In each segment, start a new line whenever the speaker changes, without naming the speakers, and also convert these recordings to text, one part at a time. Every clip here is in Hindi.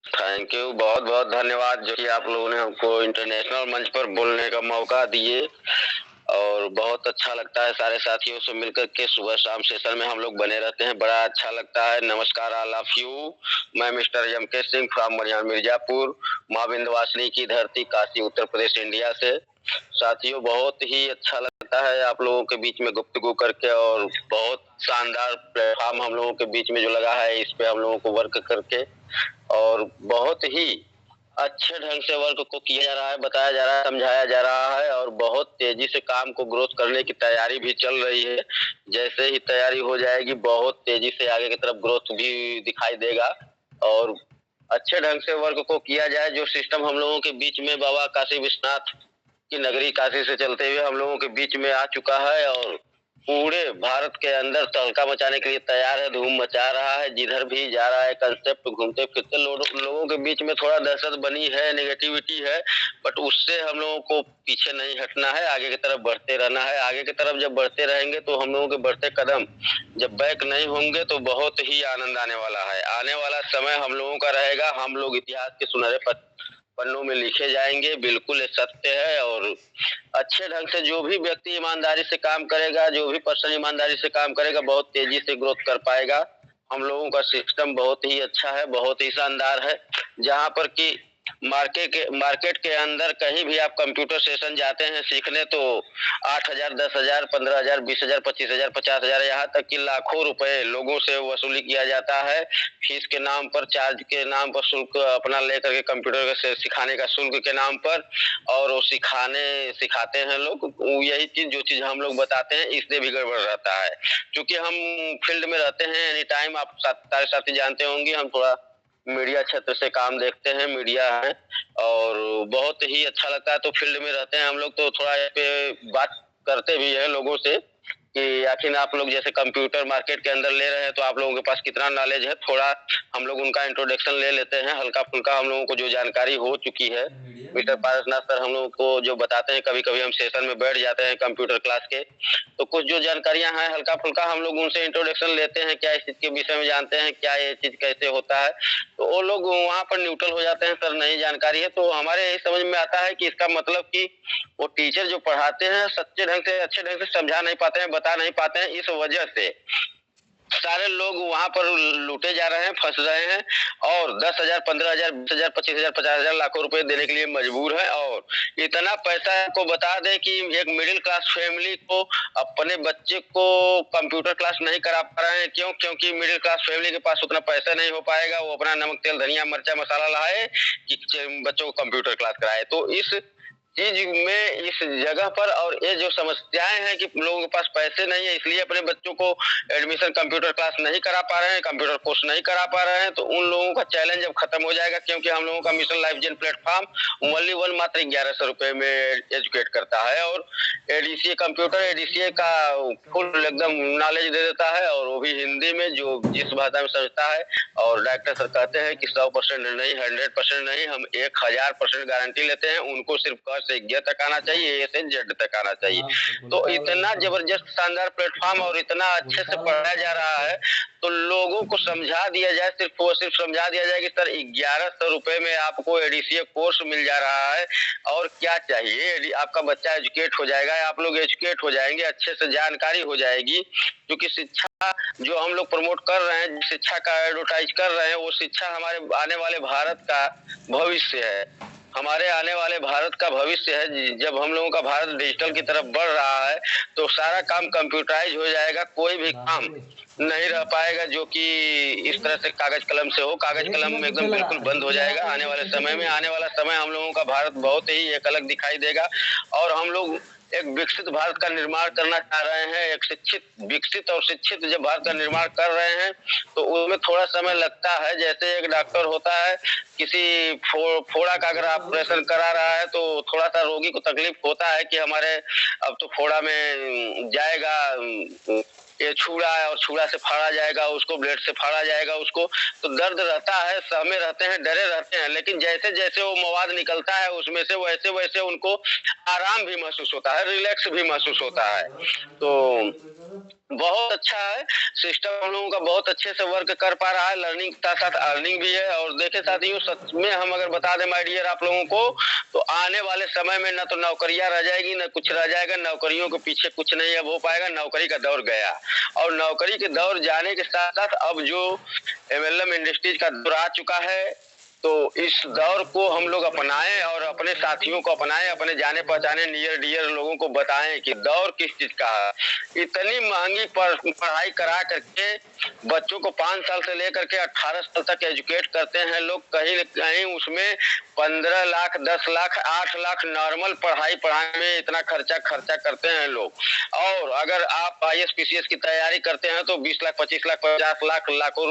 थैंक यू, बहुत-बहुत धन्यवाद जो कि आप लोगों ने हमको इंटरनेशनल मंच पर बोलने का मौका दिए और बहुत अच्छा लगता है सारे साथियों से मिलकर के सुबह-शाम सेशन में हम लोग बने रहते हैं, बड़ा अच्छा लगता है। नमस्कार ऑल ऑफ यू, मैं mister MK Singh from Marihan Mirzapur, माँ विंध्यवासिनी की धरती काशी उत्तर प्रदेश इंडिया से। साथियों बहुत ही अच्छा लगता है आप लोगों के बीच में गुफ्तगू करके और बहुत शानदार प्लेटफ़ॉर्म हम लोगों के बीच में जो लगा है इस पे हम लोगों को वर्क करके और बहुत ही अच्छे ढंग से वर्क को किया जा रहा है, बताया जा रहा है, समझाया जा रहा है और बहुत तेज़ी से काम को ग्रोथ करने की तैयारी भी चल रही है। जैसे ही तैयारी हो जाएगी बहुत तेज़ी से आगे की तरफ ग्रोथ भी दिखाई देगा और अच्छे ढंग से वर्क को किया जाए जो सिस्टम हम लोगों के बीच में बाबा काशी विश्वनाथ की नगरी काशी से चलते हुए हम लोगों के बीच में आ चुका है और पूरे भारत के अंदर तहलका मचाने के लिए तैयार है, धूम मचा रहा है, जिधर भी जा रहा है कांसेप्ट घूमते-फिरते लोगों के बीच में थोड़ा दहशत बनी है, नेगेटिविटी है, बट उससे हम लोगों को पीछे नहीं हटना है, आगे की तरफ बढ़ते रहना है। आगे की तरफ जब बढ़ते रहेंगे तो हम लोगों के बढ़ते कदम जब बैक नहीं होंगे तो बहुत ही आनंद आने वाला है। आने वाला समय हम लोगों का रहेगा, हम लोग इतिहास के सुनहरे पन्नों में लिखे जाएँगे, बिल्कुल ये सत्य है और अच्छे ढंग से जो भी व्यक्ति ईमानदारी से काम करेगा, जो भी पर्सन ईमानदारी से काम करेगा, बहुत तेज़ी से ग्रोथ कर पाएगा। हम लोगों का सिस्टम बहुत ही अच्छा है, बहुत ही शानदार है, जहाँ पर कि मार्केट के अंदर कहीं भी आप कंप्यूटर सेशन जाते हैं सीखने तो 8,000, 10,000, 15,000, 20,000, 25,000, 50,000 यहाँ तक कि लाखों रुपए लोगों से वसूली किया जाता है। फीस के नाम पर, चार्ज के नाम पर, शुल्क अपना लेकर के कंप्यूटर से सिखाने का शुल्क के नाम पर और वो सिखाते हैं लोग। यही चीज़ जो चीज़ हम लोग बताते हैं इससे भी गड़बड़ रहता है। क्योंकि हम फील्ड में रहते हैं एनी टाइम आप सारे साथी जानते होंगे हम थोड़ा मीडिया क्षेत्र से काम देखते हैं, मीडिया है और बहुत ही अच्छा लगता है तो फील्ड में रहते हैं हम लोग तो थोड़ा इस पे बात करते भी हैं लोगों से कि आखिर आप लोग जैसे कंप्यूटर मार्केट के अंदर ले रहे हैं तो आप लोगों के पास कितना नॉलेज है? थोड़ा हम लोग उनका इंट्रोडक्शन ले लेते हैं, हल्का-फुल्का हम लोगों को जो जानकारी हो चुकी है। मिस्टर पारसनाथ सर हम लोगों को जो बताते हैं, कभी-कभी हम सेशन में बैठ जाते हैं कंप्यूटर क्लास के, तो कुछ जो जानकारियाँ हैं हल्का-फुल्का हम लोग उनसे इंट्रोडक्शन लेते हैं, क्या इस चीज़ के विषय में जानते हैं, क्या ये चीज़ कैसे होता है? तो वो लोग वहाँ पर न्यूट्रल हो जाते हैं, सर नहीं जानकारी है, तो हमारे यही समझ में आता है कि इसका मतलब कि वो टीचर जो पढ़ाते हैं सच्चे ढंग से, अच्छे ढंग से समझा नहीं पाते हैं, बता नहीं पाते हैं, इस वजह से सारे लोग वहाँ पर लूटे जा रहे हैं, फँस रहे हैं और 10,000, 15,000, 20,000, 25,000, 50,000 लाखों रुपए देने के लिए मजबूर हैं और इतना पैसा आपको बता दें कि एक मिडिल क्लास फैमिली को अपने बच्चे को कंप्यूटर क्लास नहीं करा पा रहे हैं। क्यों? क्योंकि मिडिल क्लास फैमिली के पास उतना पैसा नहीं हो पाएगा, वो अपना नमक, तेल, धनिया, मिर्चा, मसाला लाए कि बच्चों को कंप्यूटर क्लास कराए। तो इस चीज़ में इस जगह पर और ये जो समस्याएँ हैं कि लोगों के पास पैसे नहीं है इसलिए अपने बच्चों को एडमिशन कंप्यूटर क्लास नहीं करा पा रहे हैं, कंप्यूटर कोर्स नहीं करा पा रहे हैं, तो उन लोगों का चैलेंज अब खत्म हो जाएगा क्योंकि हम लोगों का मिशन लाइफ जेन प्लेटफ़ॉर्म ओनली वन मात्र 1100 रुपए में एजुकेट करता है और एडीसीए कंप्यूटर एडीसीए का फुल एकदम नॉलेज दे देता है और वो भी हिंदी में जो जिस भाषा में समझता है और डायरेक्टर सर कहते हैं कि 100% नहीं, 100% नहीं, हम 1000% गारंटी लेते हैं, उनको सिर्फ क से ग तक आना चाहिए, ए से जेड तक आना चाहिए। तो इतना ज़बरदस्त शानदार प्लेटफ़ॉर्म और इतना अच्छे से पढ़ाया जा रहा है, तो लोगों को समझा दिया जाए, सिर्फ़ और सिर्फ़ समझा दिया जाए कि सर 1100 रुपए में आपको एडीसीए कोर्स मिल जा रहा है और क्या चाहिए? यदि आपका बच्चा एजुकेट हो जाएगा, आप लोग एजुकेट हो जाएँगे, अच्छे से जानकारी हो जाएगी, क्योंकि शिक्षा जो हम लोग प्रमोट कर रहे हैं, शिक्षा का एडवर्टाइज़ कर रहे हैं, वो शिक्षा हमारे आने वाले भारत का भविष्य है। हमारे आने वाले भारत का भविष्य है। जब हम लोगों का भारत डिजिटल की तरफ बढ़ रहा है, तो सारा काम कंप्यूटराइज़ हो जाएगा, कोई भी काम नहीं रह पाएगा जो कि इस तरह से कागज़ कलम से हो। कागज़ कलम एकदम बिल्कुल बंद हो जाएगा आने वाले समय में। आने वाला समय हम लोगों का भारत बहुत ही एक अलग दिखाई देगा और हम लोग एक विकसित भारत का निर्माण करना चाह रहे हैं। एक विकसित और शिक्षित जब भारत का निर्माण कर रहे हैं, तो उसमें थोड़ा समय लगता है। जैसे एक डॉक्टर होता है, किसी फोड़ा का अगर ऑपरेशन करा रहा है, तो थोड़ा-सा रोगी को तकलीफ होता है कि हमारे अब तो फोड़ा में जाएगा ये छुरा है और छुरा से फाड़ा जाएगा उसको, ब्लेड से फाड़ा जाएगा उसको, तो दर्द रहता है, सहमे रहते हैं, डरे रहते हैं, लेकिन जैसे जैसे वो मवाद निकलता है उसमें से वैसे वैसे उनको आराम भी महसूस होता है, रिलैक्स भी महसूस होता है। तो बहुत अच्छा है सिस्टम, हम लोगों का बहुत अच्छे से वर्क कर पा रहा है, लर्निंग के साथ साथ अर्निंग भी है। और देखे साथियों, सच में हम अगर बता दें माय डियर आप लोगों को, तो आने वाले समय में न तो नौकरियां रह जाएगी, न कुछ रह जाएगा, नौकरियों के पीछे कुछ नहीं अब हो पाएगा, नौकरी का दौर गया। और नौकरी के दौर जाने के साथ साथ अब जो एमएलएम इंडस्ट्रीज का दौर आ चुका है, तो इस दौर को हम लोग अपनाएं और अपने साथियों को अपनाएं, अपने जाने पहचाने नियर डियर लोगों को बताएं कि दौर किस चीज का है। इतनी महंगी पढ़ाई करा करके बच्चों को 5 साल से लेकर के 18 साल तक एजुकेट करते हैं लोग, कहीं न कहीं उसमें 15 लाख, 10 लाख, 8 लाख नॉर्मल पढ़ाई पढ़ाने में इतना खर्चा करते हैं लोग। और अगर आप आईएएस पीसीएस की तैयारी करते हैं तो 20 लाख, 25 लाख, 50 लाख, लाखों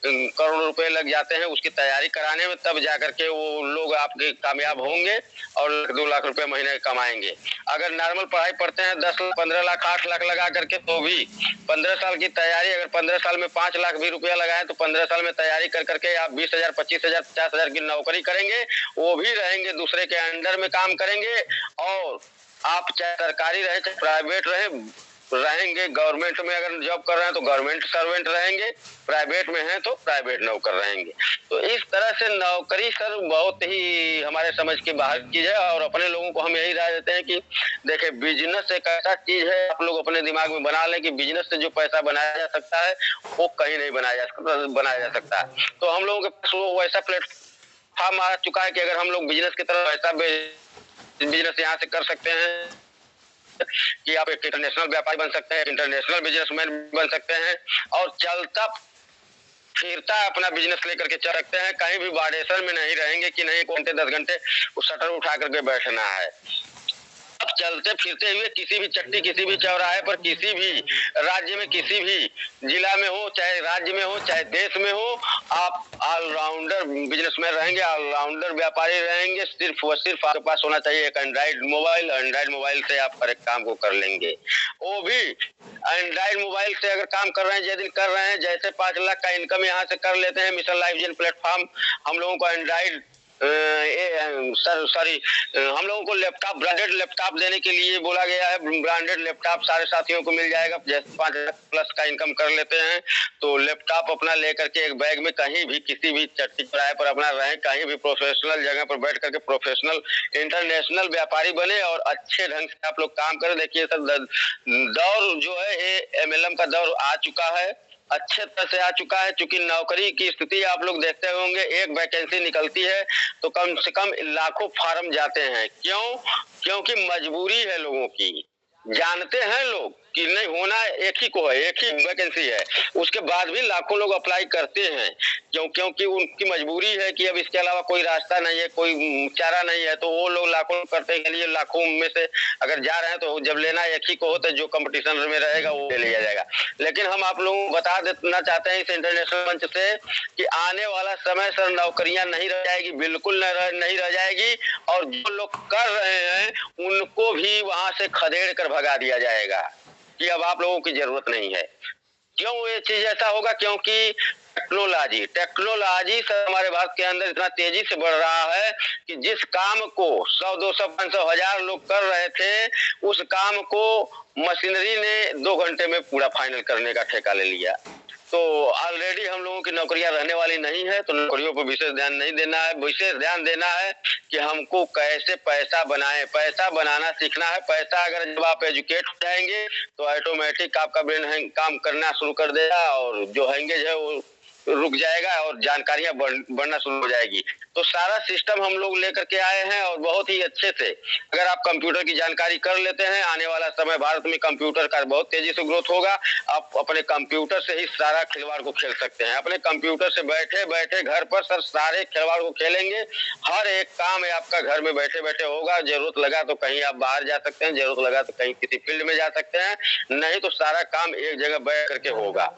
करोड़ रुपए लग जाते हैं उसकी तैयारी कराने में, तब जाकर के वो लोग आपके कामयाब होंगे और 2 लाख रुपए महीने कमाएंगे। अगर नॉर्मल पढ़ाई पढ़ते हैं 10 लाख, 15 लाख, 8 लाख लगा करके, तो भी 15 साल की तैयारी, अगर 15 साल में 5 लाख भी रुपया लगाए तो 15 साल में तैयारी कर करके आप 20,000, 25,000, 50,000 की नौकरी करेंगे, वो भी रहेंगे, दूसरे के अंडर में काम करेंगे। और आप चाहे सरकारी रहे चाहे प्राइवेट रहेंगे, गवर्नमेंट में अगर जॉब कर रहे हैं तो गवर्नमेंट सर्वेंट रहेंगे, प्राइवेट में हैं तो प्राइवेट नौकर रहेंगे। तो इस तरह से नौकरी सर बहुत ही हमारे समझ के बाहर चीज है। और अपने लोगों को हम यही राय देते हैं कि देखिए, बिजनेस एक ऐसा चीज है, आप लोग अपने दिमाग में बना लें कि बिजनेस से जो पैसा बनाया जा सकता है वो कहीं नहीं बनाया जा सकता। तो हम लोगों के पास वो वैसा प्लेटफॉर्म आ चुका है कि अगर हम लोग बिजनेस की तरफ ऐसा बिजनेस यहाँ से कर सकते हैं कि आप एक इंटरनेशनल व्यापारी बन सकते हैं, इंटरनेशनल बिजनेसमैन बन सकते हैं, और चलता फिरता अपना बिजनेस लेकर के चल सकते हैं। कहीं भी बाडेशन में नहीं रहेंगे कि नहीं घंटे 10 घंटे उस शटर उठा करके बैठना है। अब चलते फिरते हुए किसी भी चट्टी, किसी भी चौराहे पर, किसी भी राज्य में, किसी भी जिला में हो, चाहे राज्य में हो, चाहे देश में हो, आप ऑलराउंडर बिजनेसमैन रहेंगे, ऑलराउंडर व्यापारी रहेंगे। सिर्फ व सिर्फ आपके पास होना चाहिए एक एंड्रॉइड मोबाइल। एंड्रॉइड मोबाइल से आप हर एक काम को कर लेंगे। वो भी एंड्रॉइड मोबाइल से अगर काम कर रहे हैं, जिस दिन कर रहे हैं, जैसे 5 लाख का इनकम यहाँ से कर लेते हैं, मिशन लाइफ जेन प्लेटफॉर्म हम लोगों को एंड्रॉइड सॉरी हम लोगों को लैपटॉप, ब्रांडेड लैपटॉप देने के लिए बोला गया है। ब्रांडेड लैपटॉप सारे साथियों को मिल जाएगा। जैसे 5 लाख प्लस का इनकम कर लेते हैं तो लैपटॉप अपना लेकर के एक बैग में कहीं भी किसी भी चट्टी चौराहे पर अपना रहें, कहीं भी प्रोफेशनल जगह पर बैठ करके प्रोफेशनल इंटरनेशनल व्यापारी बने और अच्छे ढंग से आप लोग काम करें। देखिए सर, दौर जो है ये एमएलएम का दौर आ चुका है, अच्छे तरह से आ चुका है। चूंकि नौकरी की स्थिति आप लोग देखते होंगे, एक वैकेंसी निकलती है तो कम से कम लाखों फार्म जाते हैं। क्यों? क्योंकि मजबूरी है लोगों की। जानते हैं लोग कि नहीं होना एक ही को है, एक ही वैकेंसी है, उसके बाद भी लाखों लोग अप्लाई करते हैं। क्योंकि उनकी मजबूरी है कि अब इसके अलावा कोई रास्ता नहीं है, कोई चारा नहीं है, तो वो लोग लाखों करते के लिए लाखों में से अगर जा रहे हैं तो जब लेना एक ही को हो तो जो कंपटीशन में रहेगा वो ले लिया जाएगा। लेकिन हम आप लोगों को बता देना चाहते हैं इस इंटरनेशनल मंच से कि आने वाला समय सर नौकरियां नहीं रह जाएगी, बिल्कुल नहीं रह जाएगी। और जो लोग कर रहे हैं उनको भी वहां से खदेड़ कर भगा दिया जाएगा कि अब आप लोगों की जरूरत नहीं है। क्यों ये चीज ऐसा होगा? क्योंकि टेक्नोलॉजी सर हमारे भारत के अंदर इतना तेजी से बढ़ रहा है कि जिस काम को 100, 200, 500, 1000 लोग कर रहे थे, उस काम को मशीनरी ने 2 घंटे में पूरा फाइनल करने का ठेका ले लिया। तो ऑलरेडी हम लोगों की नौकरियां रहने वाली नहीं है, तो नौकरियों पर विशेष ध्यान नहीं देना है। विशेष ध्यान देना है कि हमको कैसे पैसा बनाएं, पैसा बनाना सीखना है। पैसा अगर जब आप एजुकेट हो जाएंगे तो ऑटोमेटिक आपका ब्रेन काम करना शुरू कर देगा और जो हैंगेज है वो रुक जाएगा और जानकारियां बढ़ना शुरू हो जाएगी। तो सारा सिस्टम हम लोग लेकर के आए हैं और बहुत ही अच्छे से अगर आप कंप्यूटर की जानकारी कर लेते हैं, आने वाला समय भारत में कंप्यूटर का बहुत तेजी से ग्रोथ होगा। आप अपने कंप्यूटर से ही सारा खिलवाड़ को खेल सकते हैं। अपने कंप्यूटर से बैठे बैठे घर पर सर सारे खिलवाड़ को खेलेंगे। हर एक काम आपका घर में बैठे बैठे होगा। जरूरत लगा तो कहीं आप बाहर जा सकते हैं, जरूरत लगा तो कहीं किसी फील्ड में जा सकते हैं, नहीं तो सारा काम एक जगह बैठ करके होगा।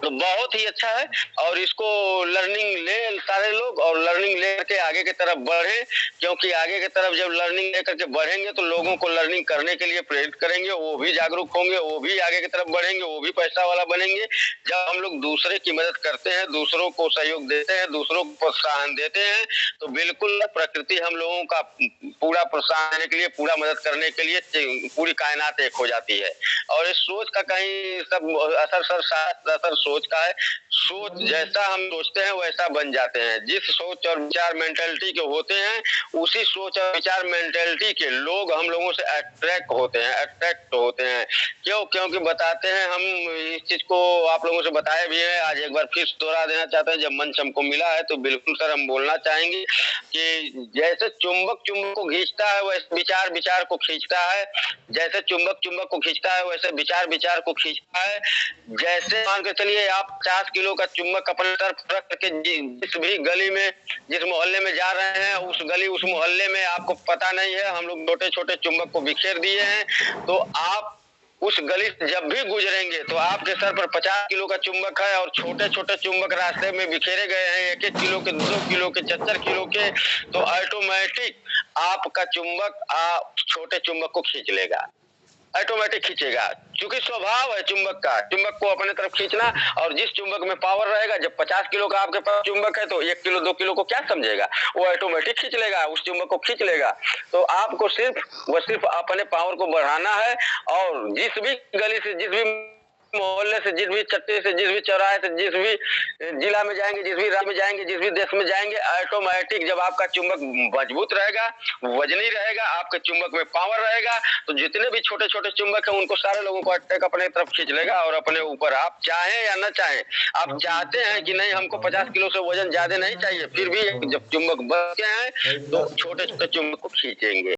तो बहुत ही अच्छा है और इसको लर्निंग ले सारे लोग और लर्निंग लेकर आगे की तरफ बढ़े, क्योंकि आगे की तरफ जब लर्निंग लेकर के बढ़ेंगे तो लोगों को लर्निंग करने के लिए प्रेरित करेंगे, वो भी जागरूक होंगे, वो भी आगे की तरफ बढ़ेंगे, वो भी पैसा वाला बनेंगे। जब हम लोग दूसरे की मदद करते हैं, दूसरों को सहयोग देते हैं, दूसरों को प्रोत्साहन देते हैं, तो बिल्कुल प्रकृति हम लोगों का पूरा प्रोत्साहन देने के लिए, पूरा मदद करने के लिए पूरी कायनात एक हो जाती है। और इस सोच का कहीं सब असर सोच का है। सोच जैसा हम सोचते हैं वैसा बन जाते हैं। जिस सोच और विचार मेंटालिटी के होते हैं, उसी सोच और विचार मेंटालिटी के लोग हम लोगों से अट्रैक्ट होते हैं। क्यों? क्योंकि बताते हैं हम इस चीज को आप लोगों से बताया भी है, आज एक बार फिर दोहरा देना चाहते हैं। जब मंच हमको मिला है तो बिल्कुल सर हम बोलना चाहेंगे कि जैसे चुंबक चुंबक को खींचता है वैसे विचार विचार को खींचता है, जैसे चुंबक चुंबक को खींचता है वैसे विचार विचार को खींचता है। जैसे मान के चलिए आप 50 किलो का चुंबक अपने तरफ रख करके जिस भी गली में, जिस मोहल्ले में जा रहे हैं, उस मोहल्ले में आपको पता नहीं है, हम लोग छोटे छोटे चुंबक को बिखेर दिए हैं, तो आप उस गली से जब भी गुजरेंगे तो आपके सर पर 50 किलो का चुंबक है और छोटे छोटे चुंबक रास्ते में बिखेरे गए हैं, 1-1 किलो के, 2 किलो के, 4-4 किलो के, तो ऑटोमेटिक आपका चुंबक छोटे चुंबक को खींच लेगा, ऑटोमेटिक खींचेगा। क्योंकि स्वभाव है चुंबक का, चुंबक को अपने तरफ खींचना। और जिस चुंबक में पावर रहेगा, जब 50 किलो का आपके पास चुंबक है तो 1 किलो 2 किलो को क्या समझेगा, वो ऑटोमेटिक खींच लेगा, उस चुंबक को खींच लेगा। तो आपको सिर्फ अपने पावर को बढ़ाना है और जिस भी गली से, जिस भी मोहल्ले से, जिस भी चट्टी से, जिस भी चौराहे से, जिस भी जिला में जाएंगे, जिस भी राज्य में जाएंगे, जिस भी देश में जाएंगे, ऑटोमेटिक जब आपका चुंबक मजबूत रहेगा, वजनी रहेगा, आपके चुंबक में पावर रहेगा, तो जितने भी छोटे छोटे चुंबक हैं उनको सारे लोगों को अटैक अपने तरफ खींच लेगा और अपने ऊपर, आप चाहें या न चाहें। आप चाहते हैं कि नहीं हमको 50 किलो से वजन ज्यादा नहीं चाहिए, फिर भी जब चुंबक बढ़ते हैं तो छोटे छोटे चुंबक को खींचेंगे।